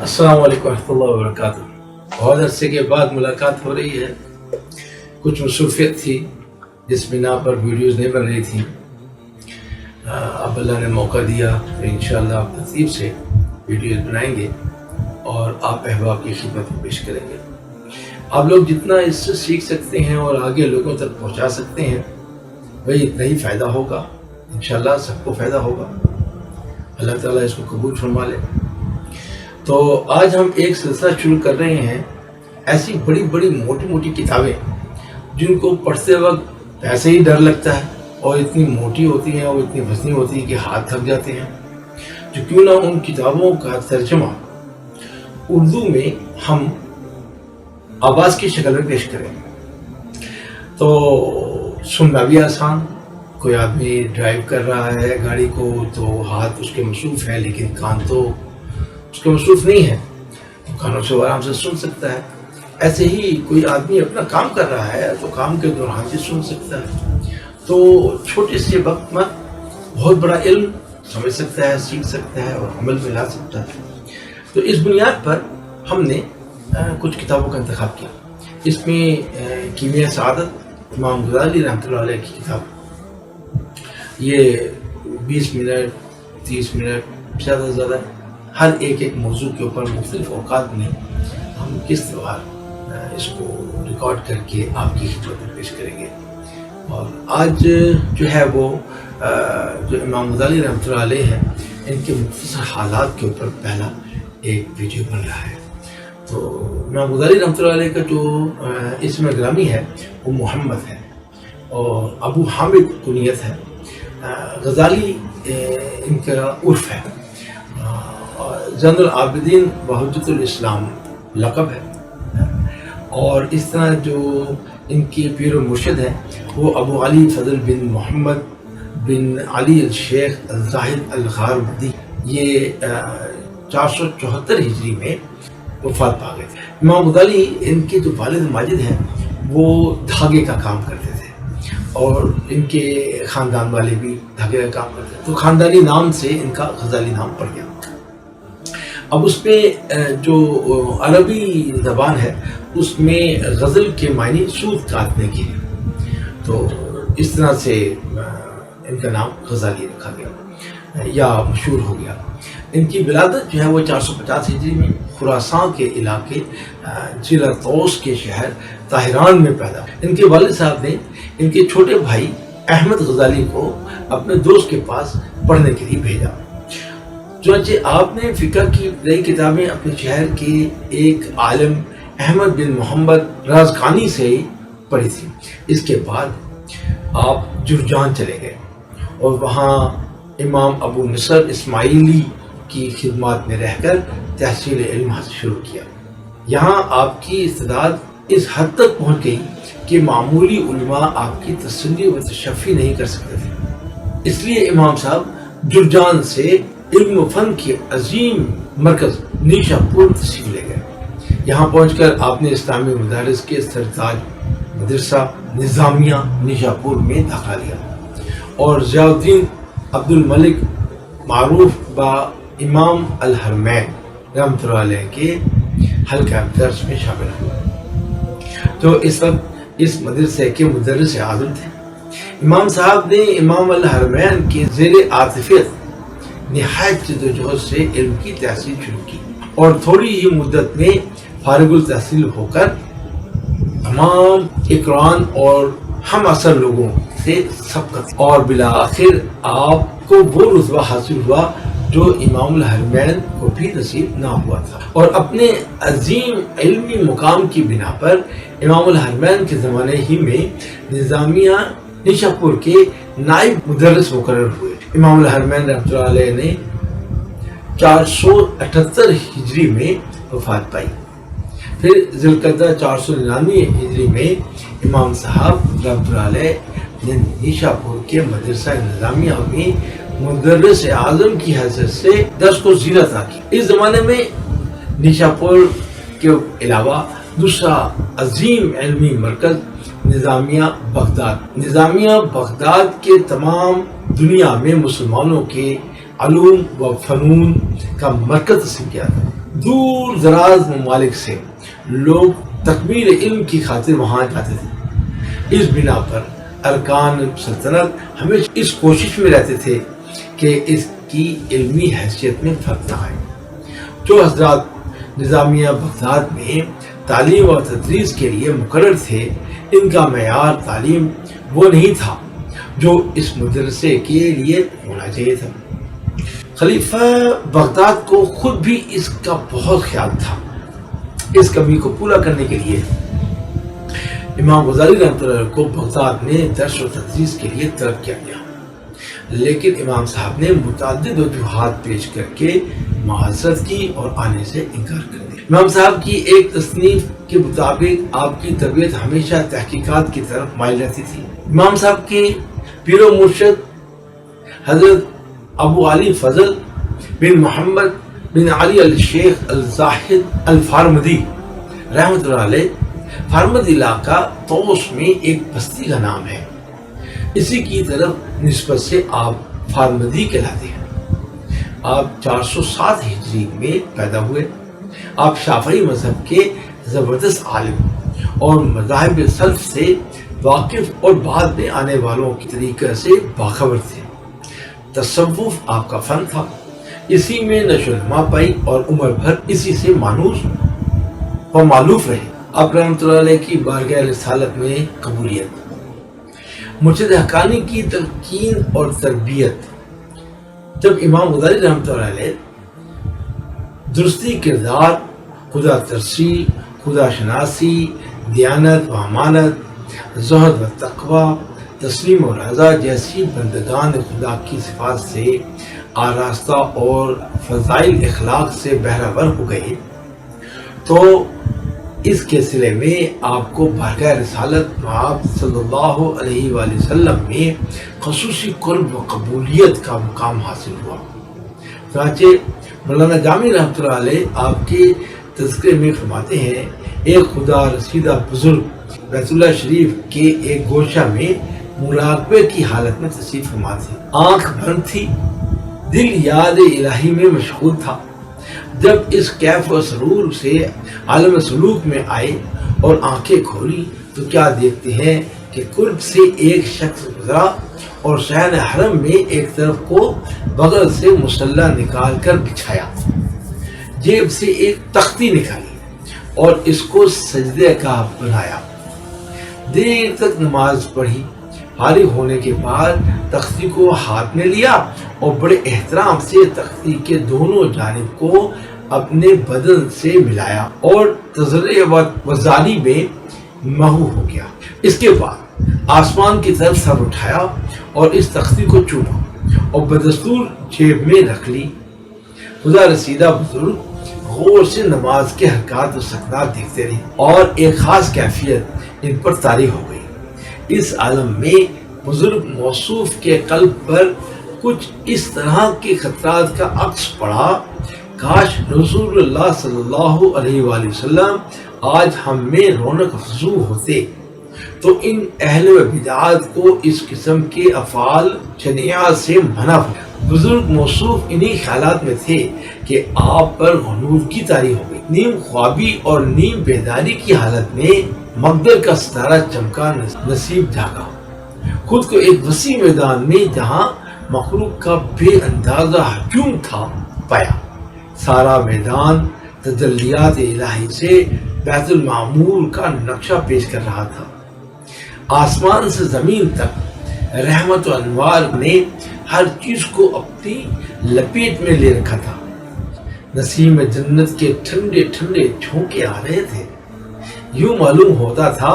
السلام علیکم ورحمۃ اللہ وبرکاتہ۔ بہت عرصے کے بعد ملاقات ہو رہی ہے۔ کچھ مصروفیت تھی جس بنا پر ویڈیوز نہیں بن رہی تھیں۔ اب اللہ نے موقع دیا تو انشاءاللہ آپ ترتیب سے ویڈیوز بنائیں گے اور آپ احباب کی خدمت میں پیش کریں گے۔ آپ لوگ جتنا اس سے سیکھ سکتے ہیں اور آگے لوگوں تک پہنچا سکتے ہیں وہی اتنا ہی فائدہ ہوگا۔ انشاءاللہ سب کو فائدہ ہوگا۔ اللہ تعالیٰ اس کو قبول فرما لے۔ تو آج ہم ایک سلسلہ شروع کر رہے ہیں، ایسی بڑی بڑی موٹی موٹی کتابیں جن کو پڑھتے وقت ایسے ہی ڈر لگتا ہے اور اتنی موٹی ہوتی ہیں اور اتنی وزنی ہوتی ہیں کہ ہاتھ تھک جاتے ہیں، جو کیوں نہ ان کتابوں کا ترجمہ اردو میں ہم آواز کی شکل میں پیش کریں تو سننا بھی آسان۔ کوئی آدمی ڈرائیو کر رہا ہے گاڑی کو تو ہاتھ اس کے مصروف ہیں لیکن کان تو اس کے مصروف نہیں ہے، تو کانوں سے آرام سے سن سکتا ہے۔ ایسے ہی کوئی آدمی اپنا کام کر رہا ہے تو کام کے دوران بھی سن سکتا ہے۔ تو چھوٹے سے وقت میں بہت بڑا علم سمجھ سکتا ہے، سیکھ سکتا ہے اور عمل میں لا سکتا ہے۔ تو اس بنیاد پر ہم نے کچھ کتابوں کا انتخاب کیا۔ اس میں کیمیائے سعادت امام غزالی رحمۃ اللہ علیہ کی کتاب، یہ 20 منٹ 30 منٹ زیادہ سے زیادہ ہر ایک موضوع کے اوپر مختلف اوقات میں ہم کس طرح اس کو ریکارڈ کر کے آپ کی خدمت میں پیش کریں گے۔ اور آج جو ہے وہ جو امام غزالی رحمۃ اللہ علیہ ہے ان کے مختصر حالات کے اوپر پہلا ایک ویڈیو بن رہا ہے۔ تو امام غزالی رحمۃ اللہ علیہ کا جو اسم گرامی ہے وہ محمد ہے اور ابو حامد کنیت ہے۔ غزالی ان کا عرف ہے۔ زین العابدین وحجت الاسلام لقب ہے۔ اور اس طرح جو ان کے پیر و مرشد ہیں وہ ابو علی فضل بن محمد بن علی الشیخ الزاہد الغارودی، یہ 474 ہجری میں وفات پا گئے تھے۔ امام غزالی ان کے جو والد ماجد ہیں وہ دھاگے کا کام کرتے تھے اور ان کے خاندان والے بھی دھاگے کا کام کرتے تھے، تو خاندانی نام سے ان کا غزالی نام پڑ گیا۔ اب اس میں جو عربی زبان ہے اس میں غزل کے معنی سود کاٹنے کے ہیں، تو اس طرح سے ان کا نام غزالی رکھا گیا یا مشہور ہو گیا۔ ان کی ولادت جو ہے وہ 450 ہجری میں خراسان کے علاقے ضلع طوس کے شہر طاہران میں پیدا۔ ان کے والد صاحب نے ان کے چھوٹے بھائی احمد غزالی کو اپنے دوست کے پاس پڑھنے کے لیے بھیجا۔ چنانچہ آپ نے فقہ کی ابتدائی کتابیں اپنے شہر کے ایک عالم احمد بن محمد رازقانی سے پڑھی تھی۔ اس کے بعد آپ جرجان چلے گئے اور وہاں امام ابو نصر اسماعیلی کی خدمات میں رہ کر تحصیل علم حاصل شروع کیا۔ یہاں آپ کی استعداد اس حد تک پہنچ گئی کہ معمولی علماء آپ کی تسلی و تشفی نہیں کر سکتے تھے۔ اس لیے امام صاحب جرجان سے علم و فن کے عظیم مرکز نیشا پور تشریف لے گئے۔ یہاں پہنچ کر آپ نے اسلامی مدارس کے سرتاج مدرسہ نظامیہ نیشا پور میں داخلہ لیا اور ضیاء الدین عبد الملک معروف با امام الحرمین رحمۃ اللہ علیہ کے حلقہ درس میں شامل ہوئے، جو اس وقت اس مدرسے کے مدرس اعظم تھے۔ امام صاحب نے امام الحرمین کے زیر عاطفیت نہایت جدوجہد سے علم کی تحصیل شروع کی اور تھوڑی ہی مدت میں فارغ التحصیل ہو کر تمام اقران اور ہم عصر لوگوں سے سبقت اور بالآخر آپ کو وہ رتبہ حاصل ہوا جو امام الحرمین کو بھی نصیب نہ ہوا تھا، اور اپنے عظیم علمی مقام کی بنا پر امام الحرمین کے زمانے ہی میں نظامیہ نیشا پور کے نائب مدرس مقرر ہوئے۔ امام الحرمین رحمۃ اللہ علیہ نے 478 ہجری میں وفات پائی۔ پھر ذی القعدہ 499 ہجری میں امام صاحب رحمۃ اللہ علیہ نے نیشا پور کے مدرسہ نظامیہ میں مدرس اعظم کی حیثیت سے درس کو زیر عطا کی۔ اس زمانے میں نیشا پور کے علاوہ دوسرا عظیم علمی مرکز نظامیہ بغداد کے تمام دنیا میں مسلمانوں کے علوم و فنون کا مرکز تسلیم کیا تھا۔ دور دراز ممالک سے لوگ تکمیل علم کی خاطر وہاں جاتے تھے۔ اس بنا پر ارکان سلطنت ہمیشہ اس کوشش میں رہتے تھے کہ اس کی علمی حیثیت میں فرق نہ آئے۔ جو حضرات نظامیہ بغداد میں تعلیم اور تدریس کے لیے مقرر تھے، ان کا معیار تعلیم وہ نہیں تھا جو اس مدرسے کے لیے ہونا چاہیے تھا۔ خلیفہ بغداد کو خود بھی اس کا بہت خیال تھا۔ اس کمی کو پورا کرنے کے لیے امام غزالی رحمۃ اللہ علیہ کو بغداد میں درس و تدریس کے لیے طلب کیا گیا، لیکن امام صاحب نے متعدد وجوہات پیش کر کے معذرت کی اور آنے سے انکار کر دیا۔ امام صاحب کی ایک تصنیف کے مطابق آپ کی طبیعت ہمیشہ تحقیقات کی طرف مائل رہتی تھی۔ امام صاحب کے پیر و مرشد حضرت ابو علی فضل بن محمد بن علی الشیخ الزاہد الفارمدی رحمۃ اللہ علیہ، فارمد علاقہ طوس میں ایک بستی کا نام ہے، اسی کی طرف نسبت سے آپ فارمدی کہلاتے ہیں۔ آپ 407 ہجری میں پیدا ہوئے۔ آپ شافعی مذہب کے زبردست عالم اور مذاہب سلف سے واقف اور بعد میں آنے والوں کے طریقے سے باخبر تھے۔ تصوف آپ کا فن تھا، اسی میں نشو و نما پائی اور عمر بھر اسی سے مانوس و معلوف رہے۔ آپ رحمۃ اللہ علیہ کی بارگاہ رسالت میں قبولیت، مرشد حقانی کی تلقین اور تربیت۔ جب امام غزالی رحمۃ اللہ علیہ درستی کردار، خدا ترسی، خدا شناسی، دیانت و امانت، زہد و تقوی، تسلیم و رضا جیسی بندگان خدا کی صفات سے آراستہ اور فضائل اخلاق سے بہرہ ور ہو گئے، تو اس کے صلے میں آپ کو بارگاہ رسالت آپ صلی اللہ علیہ وآلہ وسلم میں خصوصی قرب و قبولیت کا مقام حاصل ہوا۔ چنانچہ مولانا جامی رحمۃ اللہ علیہ آپ کے تذکرے میں فرماتے ہیں، ایک خدا رسیدہ بزرگ بیت اللہ شریف کے ایک گوشہ میں مراقبے کی حالت میں تشریف فرما تھے۔ آنکھ بند تھی، دل یاد الہی میں مشغول تھا۔ جب اس کیف و سرور سے عالم سلوک میں آئے اور آنکھیں کھولی تو کیا دیکھتے ہیں کہ قرب سے ایک شخص گزرا اور شہن حرم میں ایک طرف کو بغل سے مسلح نکال کر بچھایا، جیب سے ایک تختی نکالی اور اس کو سجدے کا بنایا۔ دیر تک نماز پڑھی، فارغ ہونے کے بعد تختی کو ہاتھ میں لیا اور بڑے احترام سے تختی کے دونوں جانب کو اپنے بدن سے ملایا اور تذرع و زاری میں محو ہو گیا۔ اس کے بعد آسمان کی طرف سر اٹھایا اور اس تختی کو چوما اور بدستور جیب میں رکھ لی۔ خدا رسیدہ بزرگ غور سے نماز کے حرکات و سکنات دیکھتے رہے اور ایک خاص کیفیت ان پر طاری ہو گئی۔ اس عالم میں بزرگ موصوف کے قلب پر کچھ اس طرح کے خطرات کا عکس پڑا، کاش رسول اللہ صلی اللہ علیہ وآلہ وسلم آج ہم میں رونق افزو ہوتے تو ان اہل بدعات کو اس قسم کے افعال شنیعہ سے منع ہو۔ بزرگ موصوف انہی خیالات میں تھے کہ آپ پر غنور کی طاری ہو گئی۔ نیم خوابی اور نیم بیداری کی حالت میں مقدر کا ستارہ چمکا، نصیب جاگا، خود کو ایک وسیع میدان میں جہاں مخلوق کا بے اندازہ ہجوم تھا پایا۔ سارا میدان تجلیات الہی سے بیت المعمور کا نقشہ پیش کر رہا تھا۔ آسمان سے زمین تک رحمت و انوار نے ہر چیز کو اپنی لپیٹ میں لے رکھا تھا۔ نسیم جنت کے ٹھنڈے ٹھنڈے جھونکے آ رہے تھے، یوں معلوم ہوتا تھا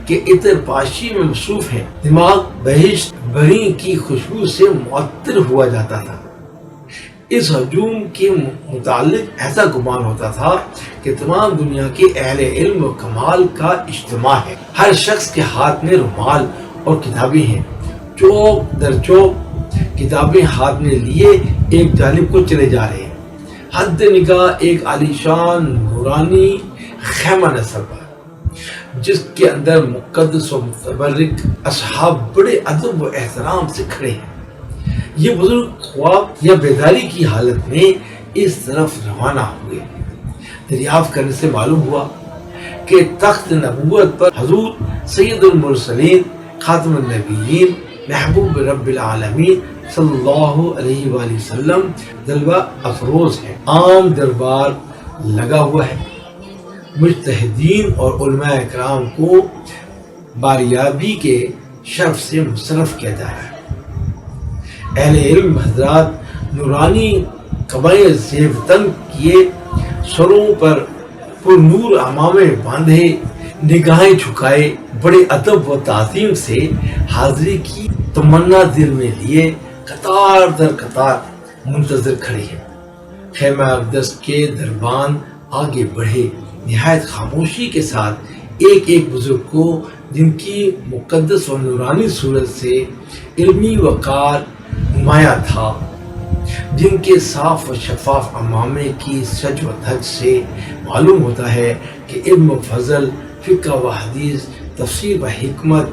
کہ عطر پاشی میں مصروف ہیں۔ دماغ بہشت بری کی خوشبو سے معطر ہوا جاتا تھا۔ اس ہجوم کے متعلق ایسا گمان ہوتا تھا کہ تمام دنیا کے اہل علم و کمال کا اجتماع ہے۔ ہر شخص کے ہاتھ میں رومال اور کتابیں ہیں، چوک در چوک کتابیں ہاتھ میں لیے ایک جانب کو چلے جا رہے ہیں۔ حد نگاہ ایک عالیشان نورانی خیمہ نصب ہے جس کے اندر مقدس و متبرک اصحاب بڑے ادب و احترام سے کھڑے ہیں۔ یہ بزرگ خواب یا بیداری کی حالت میں اس طرف روانہ ہوئے۔ دریافت کرنے سے معلوم ہوا کہ تخت نبوت پر حضور سید المرسلین خاتم النبیین محبوب رب العالمین صلی اللہ علیہ وآلہ وسلم جلوہ افروز ہے۔ عام دربار لگا ہوا ہے، مجتہدین اور علماء اکرام کو باریابی کے شرف سے مصرف کیا جا رہا ہے۔ اہل علم حضرات نورانی قبائے زیب تن کیے، سروں پر پر نور عمامے باندھے، نگاہیں جھکائے، بڑے ادب و تعظیم سے حاضری کی تمنا دل میں لیے قطار در قطار منتظر کھڑے ہیں۔ خیمہ اقدس کے دربان آگے بڑھے، نہایت خاموشی کے ساتھ ایک ایک بزرگ کو جن کی مقدس و نورانی صورت سے علمی وقار نمایاں تھا، جن کے صاف و شفاف عمامے کی سج و دھج سے معلوم ہوتا ہے کہ علم و فضل، فقہ و حدیث، تفسیر و حکمت،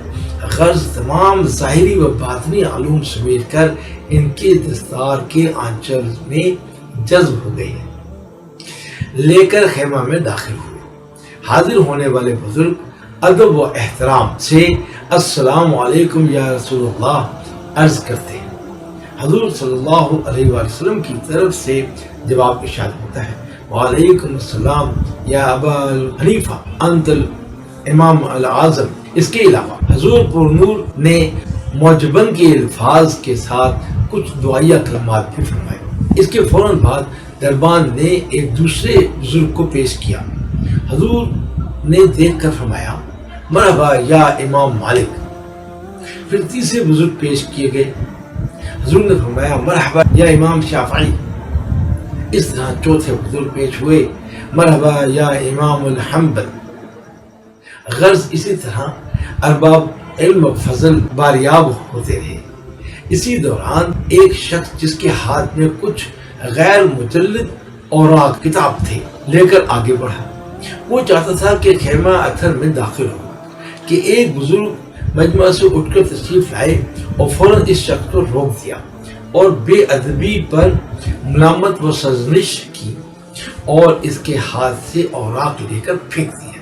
غرض تمام ظاہری و باطنی علوم سمیٹ کر ان کے دستار کے آنچل میں جذب ہو گئے ہیں، لے کر خیمہ میں داخل ہوئے۔ حاضر ہونے والے بزرگ ادب و احترام سے السلام علیکم یا رسول اللہ عرض کرتے ہیں۔ حضور صلی اللہ علیہ وآلہ وسلم کی طرف سے جواب ارشاد ہوتا ہے، وعلیکم السلام یا ابا حنیفہ انت الامام العظم۔ اس کے علاوہ حضور پر نور نے معجبن کے الفاظ کے ساتھ کچھ دعائیہ کلمات بھی فرمائے۔ اس کے فوراً بعد دربان نے ایک دوسرے بزرگ کو پیش کیا۔ حضور نے دیکھ کر فرمایا، مرحبا یا امام مالک۔ پھر تیسرے بزرگ پیش کیے گئے، حضور نے فرمایا، مرحبا یا امام شافعی۔ اس طرح چوتھے بزرگ پیش ہوئے، مرحبا یا امام الحنبل۔ غرض اسی طرح ارباب علم و فضل باریاب ہوتے رہے۔ اسی دوران ایک شخص جس کے ہاتھ میں کچھ غیر مجلد اوراق کتاب تھے لے کر آگے بڑھا۔ وہ چاہتا تھا کہ خیمہ اطہر میں داخل ہو کہ ایک بزرگ مجمع سے اٹھ کر تشریف لائے اور فوراً اس شخص کو روک دیا اور بے ادبی پر ملامت و سرزنش کی اور اس کے ہاتھ سے اوراق لے کر پھینک دیا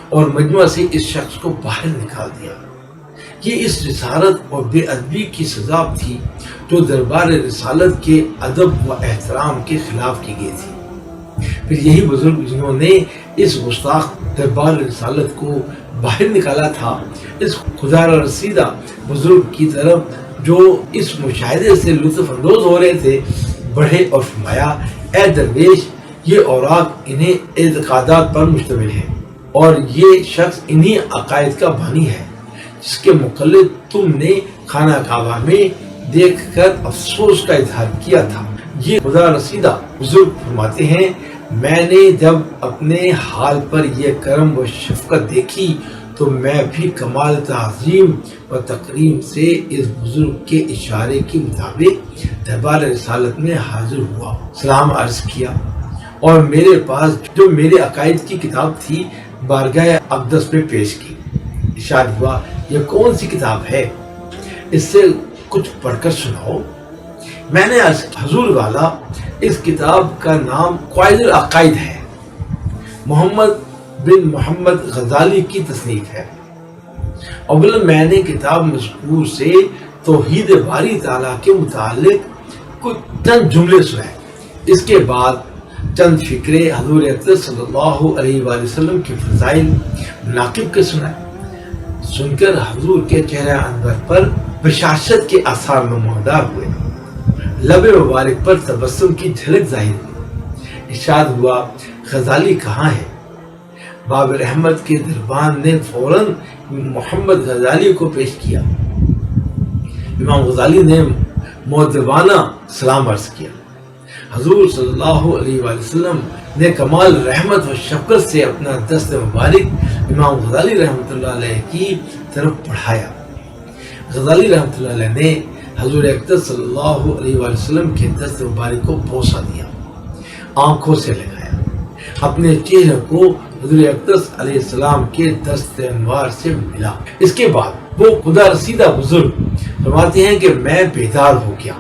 اور مجمع سے اس شخص کو باہر نکال دیا۔ یہ اس رسالت اور بے ادبی کی سزا تھی جو دربار رسالت کے ادب و احترام کے خلاف کی گئی تھی۔ پھر یہی بزرگ جنہوں نے اس گستاخ دربار رسالت کو باہر نکالا تھا، اس خدا رسیدہ بزرگ کی طرف جو اس مشاہدے سے لطف اندوز ہو رہے تھے بڑھے اور فرمایا، اے درویش، یہ اوراق انہیں اعتقادات پر مشتمل ہے اور یہ شخص انہی عقائد کا بانی ہے جس کے مقلد تم نے خانہ کعبہ میں دیکھ کر افسوس کا اظہار کیا تھا۔ یہ خدا رسیدہ بزرگ فرماتے ہیں، میں نے جب اپنے حال پر یہ کرم و شفقت دیکھی تو میں بھی کمال تعظیم و تکریم سے اس بزرگ کے اشارے کے مطابق دربار رسالت میں حاضر ہوا، سلام عرض کیا اور میرے پاس جو میرے عقائد کی کتاب تھی بارگاہ اقدس میں پیش کی۔ ارشاد ہوا، یہ کون سی کتاب ہے؟ اس سے کچھ پڑھ کر سناؤ۔ میں نے عرض کیا، حضور والا، اس کتاب کا نام قواعد العقائد ہے، محمد بن محمد غزالی کی تصنیف ہے۔ اولا میں نے کتاب مذکور سے توحید باری تعالیٰ کے متعلق کچھ چند جملے سنائے، اس کے بعد چند فکرے حضور اکرم صلی اللہ علیہ وآلہ وسلم کے فضائل مناقب کے سنائے۔ سن کر حضور کے چہرہ انور پر بشاشت کے آثار نمودار ہوئے، لب مبارک پر تبسم کی جھلک ظاہر ہوئی۔ ارشاد ہوا، غزالی کہاں ہے؟ باب رحمت کے دربان نے فوراً محمد غزالی کو پیش کیا۔ امام غزالی نے مؤدبانہ سلام عرض کیا۔ حضور صلی اللہ علیہ وآلہ وسلم نے کمال رحمت و شفقت سے اپنا دست مبارک امام غزالی رحمۃ اللہ علیہ کی طرف بڑھایا۔ غزالی رحمۃ اللہ علیہ نے حضور اکرم صلی اللہ علیہ وآلہ وسلم کے دست مبارک کو بوسہ دیا، آنکھوں سے لگایا، اپنے چہرے کو حضور اکرم علیہ السلام کے دست انوار سے ملا۔ اس کے بعد وہ خدا رسیدہ بزرگ فرماتے ہیں کہ میں بیدار ہو گیا،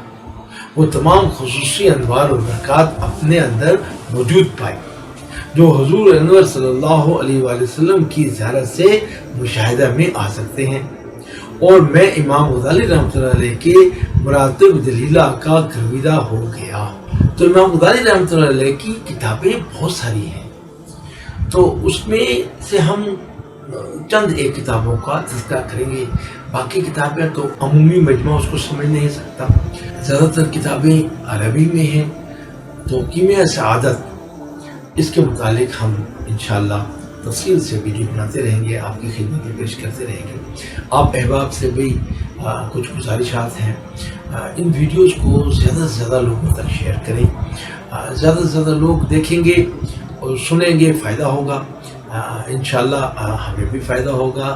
وہ تمام خصوصی انوار و برکات اپنے اندر موجود پائے۔ جو حضور انور صلی اللہ علیہ وآلہ وسلم کی زیارت سے مشاہدہ میں آ سکتے ہیں، اور میں امام غزالی رحمۃ اللہ علیہ کے مراتب دلیلہ کا گرویدہ ہو گیا۔ تو امام غزالی رحمۃ اللہ علیہ کی کتابیں بہت ساری ہیں، تو اس میں سے ہم چند ایک کتابوں کا تذکرہ کریں گے۔ باقی کتابیں تو عمومی مجموعہ اس کو سمجھ نہیں سکتا، زیادہ تر کتابیں عربی میں ہیں، تو کیمیہ سعادت اس کے متعلق ہم انشاءاللہ تفصیل سے ویڈیو بناتے رہیں گے، آپ کی خدمت میں پیش کرتے رہیں گے۔ آپ احباب سے بھی کچھ گزارشات ہیں، ان ویڈیوز کو زیادہ سے زیادہ لوگوں تک شیئر کریں، زیادہ سے زیادہ لوگ دیکھیں گے اور سنیں گے، فائدہ ہوگا انشاءاللہ، ہمیں بھی فائدہ ہوگا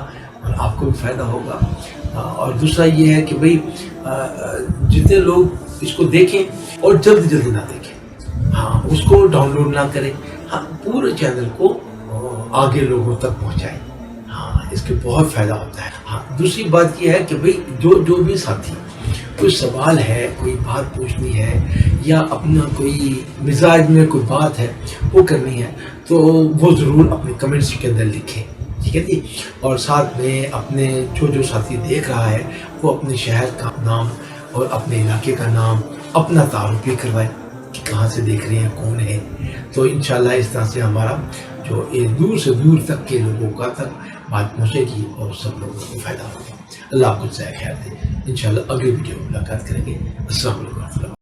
اور آپ کو بھی فائدہ ہوگا۔ اور دوسرا یہ ہے کہ بھئی جتنے لوگ اس کو دیکھیں اور جلد جلدی نہ دیکھیں، ہاں اس کو ڈاؤن لوڈ نہ کریں، ہاں پورے چینل کو آگے لوگوں تک پہنچائیں، ہاں اس کے بہت فائدہ ہوتا ہے۔ ہاں دوسری بات یہ ہے کہ بھئی جو بھی ساتھی کوئی سوال ہے، کوئی بات پوچھنی ہے، یا اپنا کوئی مزاج میں کوئی بات ہے وہ کرنی ہے، تو وہ ضرور اپنے کمنٹس کے اندر لکھیں، ٹھیک ہے جی۔ اور ساتھ میں اپنے جو ساتھی دیکھ رہا ہے وہ اپنے شہر کا نام اور اپنے علاقے کا نام، اپنا تعارف بھی کروائے کہ کہاں سے دیکھ رہے ہیں، کون ہے۔ تو انشاءاللہ اس طرح سے ہمارا جو دور سے دور تک کے لوگوں کا تک بات پہنچے گی اور سب لوگوں کو فائدہ ہوگا۔ اللہ آپ کو جزائے خیر دے۔ انشاءاللہ اگلی ویڈیو میں ملاقات کریں گے۔ السلام علیکم۔